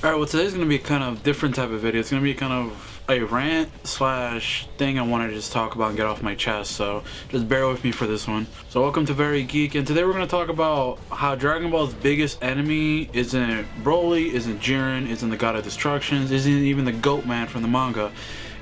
Alright, well today's gonna be a kind of different type of video. It's gonna be kind of a rant slash thing I want to just talk about and get off my chest, so just bear with me for this one. So welcome to Very Geek, and today we're gonna talk about how Dragon Ball's biggest enemy isn't Broly, isn't Jiren, isn't the God of Destructions, isn't even the Goat Man from the manga.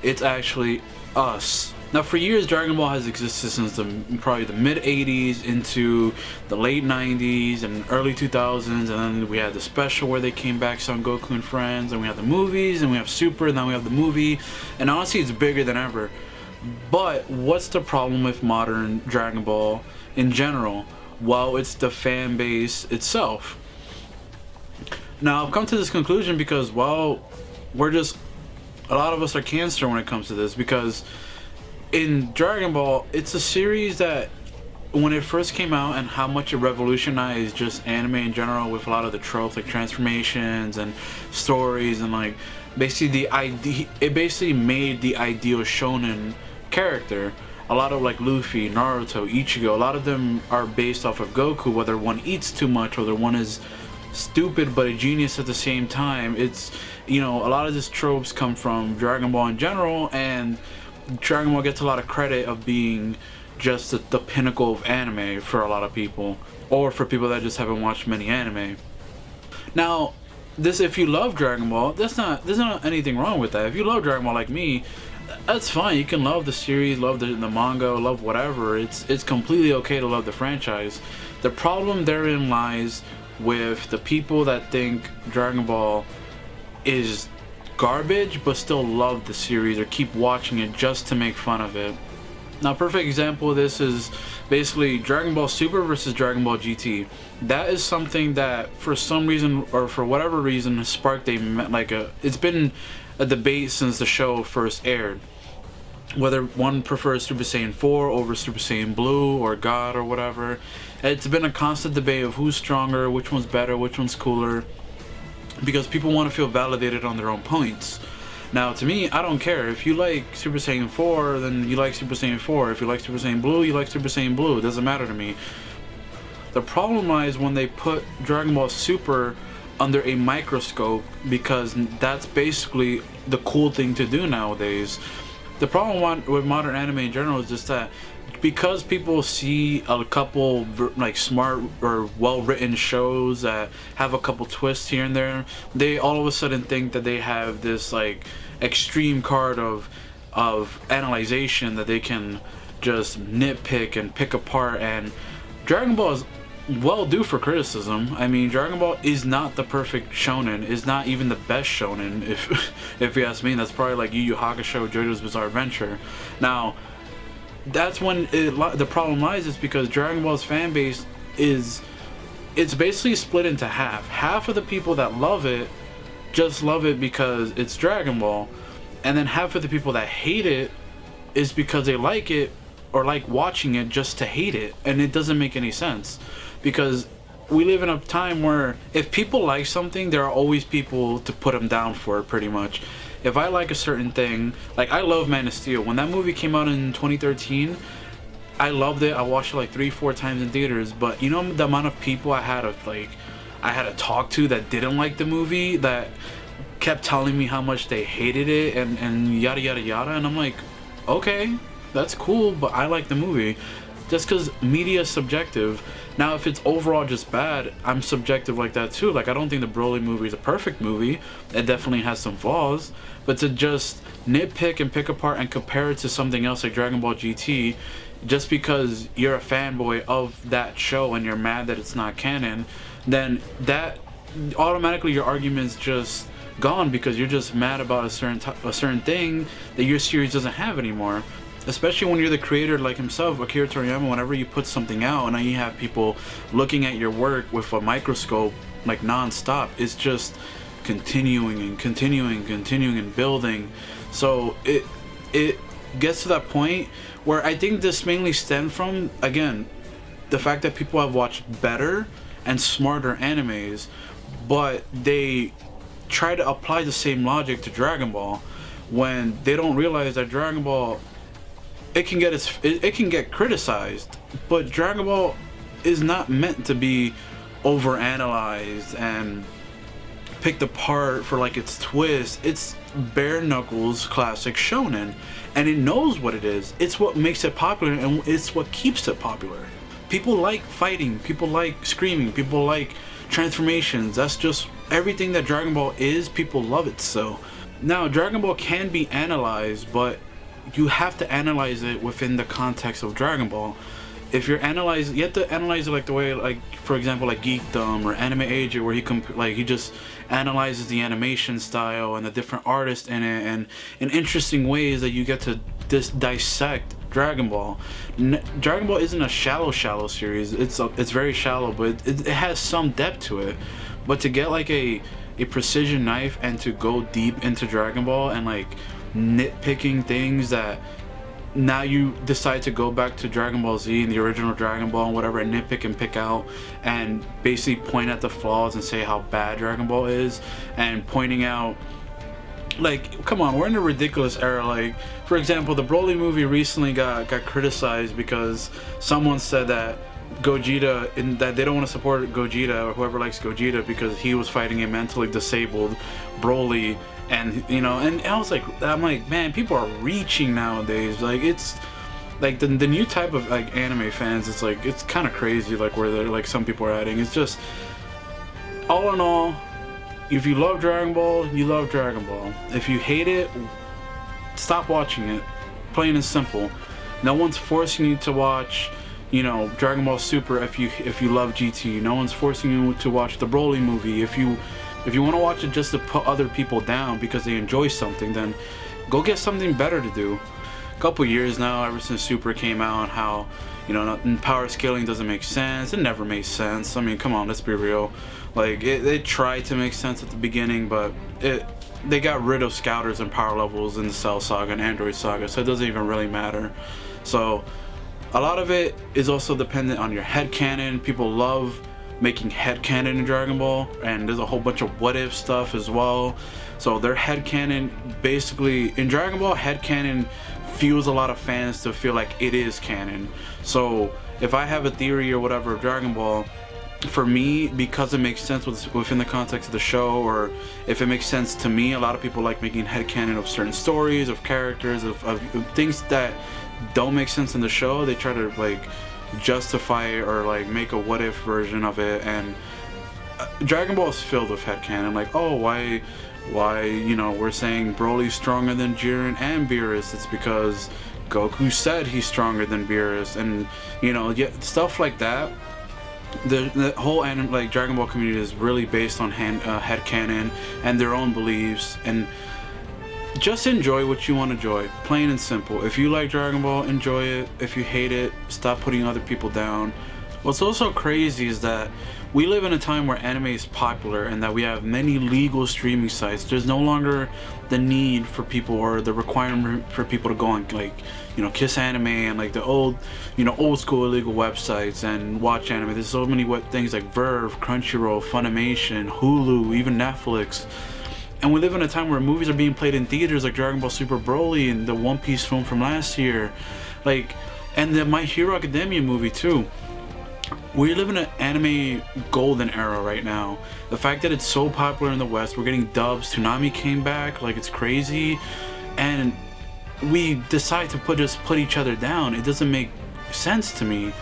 It's actually us. Now, for years, Dragon Ball has existed since probably the mid 80s into the late 90s and early 2000s, and then we had the special where they came back, Son Goku and Friends, and we have the movies, and we have Super, and now we have the movie, and honestly, it's bigger than ever. But what's the problem with modern Dragon Ball in general? Well, it's the fan base itself. Now, I've come to this conclusion because, well, a lot of us are cancer when it comes to this, because in Dragon Ball, it's a series that when it first came out and how much it revolutionized just anime in general with a lot of the tropes like transformations and stories and like basically it basically made the ideal shonen character. A lot of like Luffy, Naruto, Ichigo, a lot of them are based off of Goku, whether one eats too much or the one is stupid but a genius at the same time. It's, you know, a lot of these tropes come from Dragon Ball in general, and Dragon Ball gets a lot of credit of being just the pinnacle of anime for a lot of people, or for people that just haven't watched many anime. Now, if you love Dragon Ball, there's not anything wrong with that. If you love Dragon Ball like me, that's fine. You can love the series, love the manga, love whatever. It's completely okay to love the franchise. The problem therein lies with the people that think Dragon Ball is garbage but still love the series or keep watching it just to make fun of it. Now, a perfect example of this is basically Dragon Ball Super versus Dragon Ball GT. That is something that for some reason or for whatever reason has sparked it's been a debate since the show first aired, whether one prefers Super Saiyan 4 over Super Saiyan Blue or God or whatever. It's been a constant debate of who's stronger, which one's better, which one's cooler, because people want to feel validated on their own points. Now, to me, I don't care. If you like Super Saiyan 4, then you like Super Saiyan 4. If you like Super Saiyan Blue, you like Super Saiyan Blue. It doesn't matter to me. The problem lies when they put Dragon Ball Super under a microscope, because that's basically the cool thing to do nowadays. The problem with modern anime in general is just that because people see a couple like smart or well-written shows that have a couple twists here and there, they all of a sudden think that they have this like extreme card of analyzation that they can just nitpick and pick apart. And Dragon Ball is well due for criticism. I mean, Dragon Ball is not the perfect shonen, is not even the best shonen, if you ask me. That's probably like Yu Yu Hakusho, JoJo's Bizarre Adventure. Now, that's when the problem lies, is because Dragon Ball's fan base it's basically split into half. Half of the people that love it just love it because it's Dragon Ball, and then half of the people that hate it is because they like it or like watching it just to hate it, and it doesn't make any sense, because we live in a time where if people like something, there are always people to put them down for it, pretty much. If I like a certain thing, like I love Man of Steel. When that movie came out in 2013, I loved it. I watched it like 3-4 times in theaters. But you know the amount of people I had to talk to that didn't like the movie, that kept telling me how much they hated it and yada yada yada. And I'm like, okay, that's cool, but I like the movie. Just because media is subjective. Now, if it's overall just bad, I'm subjective like that too. Like, I don't think the Broly movie is a perfect movie. It definitely has some flaws. But to just nitpick and pick apart and compare it to something else like Dragon Ball GT, just because you're a fanboy of that show and you're mad that it's not canon, then that automatically your argument's just gone, because you're just mad about a certain thing that your series doesn't have anymore. Especially when you're the creator like himself, Akira Toriyama. Whenever you put something out and now you have people looking at your work with a microscope like non-stop, it's just continuing and continuing and building. So it gets to that point where I think this mainly stemmed from, again, the fact that people have watched better and smarter animes, but they try to apply the same logic to Dragon Ball when they don't realize that Dragon Ball, it can get criticized, but Dragon Ball is not meant to be overanalyzed and picked apart for like its twist. It's bare knuckles classic shonen, and it knows what it is. It's what makes it popular, and it's what keeps it popular. People like fighting, people like screaming, people like transformations. That's just everything that Dragon Ball is. People love it. So now Dragon Ball can be analyzed, but you have to analyze it within the context of Dragon Ball. If you're analyzing, you have to analyze it like the way, like for example, like Geekdom or Anime Agent, where he just analyzes the animation style and the different artists in it, and in interesting ways that you get to dissect Dragon Ball. Dragon Ball isn't a shallow series. It's very shallow, but it has some depth to it. But to get like a precision knife and to go deep into Dragon Ball and like nitpicking things that now you decide to go back to Dragon Ball Z and the original Dragon Ball and whatever, and nitpick and pick out and basically point at the flaws and say how bad Dragon Ball is, and pointing out, like, come on, we're in a ridiculous era. Like, for example, the Broly movie recently got criticized because someone said that Gogeta, that they don't want to support Gogeta or whoever likes Gogeta because he was fighting a mentally disabled Broly. And you know, and I was like, I'm like, man, people are reaching nowadays. Like, it's like the new type of like anime fans. It's like, it's kind of crazy, like where they're like some people are adding. It's just, all in all, if you love Dragon Ball, you love Dragon Ball. If you hate it, stop watching it. Plain and simple. No one's forcing you to watch, you know, Dragon Ball Super if you love GT. No one's forcing you to watch the Broly movie. If you want to watch it just to put other people down because they enjoy something, then go get something better to do. A couple years now, ever since Super came out, how, you know, power scaling doesn't make sense. It never made sense. I mean, come on, let's be real. Like, they tried to make sense at the beginning, but they got rid of scouters and power levels in the Cell Saga and Android Saga, so it doesn't even really matter. So a lot of it is also dependent on your headcanon. People love making headcanon in Dragon Ball, and there's a whole bunch of what if stuff as well. So their headcanon, basically in Dragon Ball, headcanon fuels a lot of fans to feel like it is canon. So if I have a theory or whatever of Dragon Ball, for me, because it makes sense within the context of the show, or if it makes sense to me, a lot of people like making headcanon of certain stories, of characters, of things that don't make sense in the show. They try to like justify it or like make a what if version of it. And Dragon Ball is filled with headcanon, like, oh, why you know, we're saying Broly's stronger than Jiren and Beerus. It's because Goku said he's stronger than Beerus, and you know, stuff like that. The whole anime, like Dragon Ball community, is really based on headcanon and their own beliefs, and just enjoy what you want to enjoy, plain and simple. If you like Dragon Ball, enjoy it. If you hate it, stop putting other people down. What's also crazy is that we live in a time where anime is popular and that we have many legal streaming sites. There's no longer the need for people, or the requirement for people to go on, like, you know, Kiss Anime and like the old school illegal websites and watch anime. There's so many things like Verve, Crunchyroll, Funimation, Hulu, even Netflix. And we live in a time where movies are being played in theaters, like Dragon Ball Super Broly and the One Piece film from last year, like, and the My Hero Academia movie too. We live in an anime golden era right now. The fact that it's so popular in the West, we're getting dubs. Toonami came back, like, it's crazy, and we decide to put each other down. It doesn't make sense to me.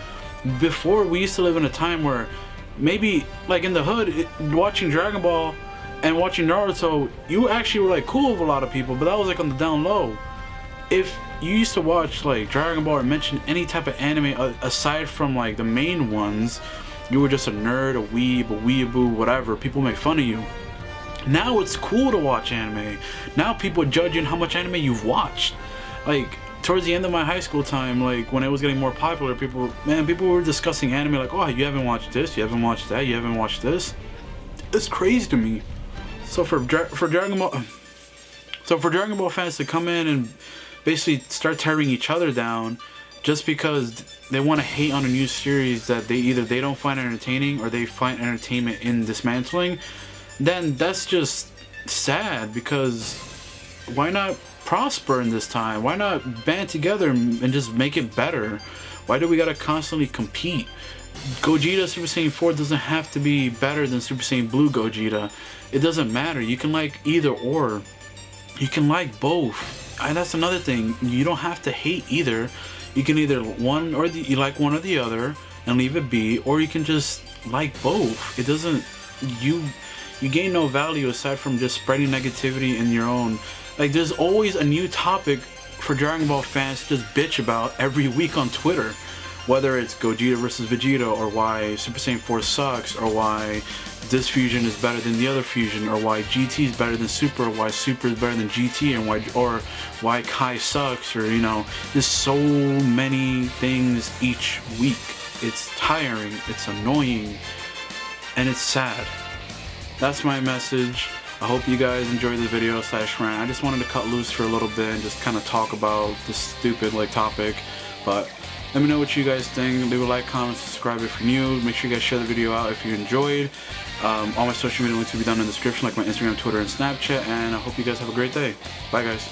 Before, we used to live in a time where maybe, like in the hood, watching Dragon Ball and watching Naruto, you actually were like cool with a lot of people, but that was like on the down low. If you used to watch like Dragon Ball or mention any type of anime aside from like the main ones, you were just a nerd, a weeb, a weeaboo, whatever. People make fun of you. Now it's cool to watch anime. Now people are judging how much anime you've watched. Like, towards the end of my high school time, like when it was getting more popular, people were discussing anime like, oh, you haven't watched this, you haven't watched that, you haven't watched this. It's crazy to me. So for Dragon Ball fans to come in and basically start tearing each other down just because they want to hate on a new series that they don't find entertaining, or they find entertainment in dismantling, then that's just sad. Because why not prosper in this time? Why not band together and just make it better? Why do we gotta constantly compete? Gogeta Super Saiyan 4 doesn't have to be better than Super Saiyan Blue Gogeta. It doesn't matter. You can like either or. You can like both. And that's another thing. You don't have to hate either. You can either you like one or the other and leave it be, or you can just like both. It doesn't, you gain no value aside from just spreading negativity in your own. Like, there's always a new topic for Dragon Ball fans to just bitch about every week on Twitter. Whether it's Gogeta versus Vegeta, or why Super Saiyan 4 sucks, or why this fusion is better than the other fusion, or why GT is better than Super, or why Super is better than GT, and why Kai sucks, or, you know, there's so many things each week. It's tiring, it's annoying, and it's sad. That's my message. I hope you guys enjoyed the video / rant. I just wanted to cut loose for a little bit and just kind of talk about this stupid topic, but let me know what you guys think. Leave a like, comment, subscribe if you're new. Make sure you guys share the video out if you enjoyed. All my social media links will be down in the description, like my Instagram, Twitter, and Snapchat, and I hope you guys have a great day. Bye, guys.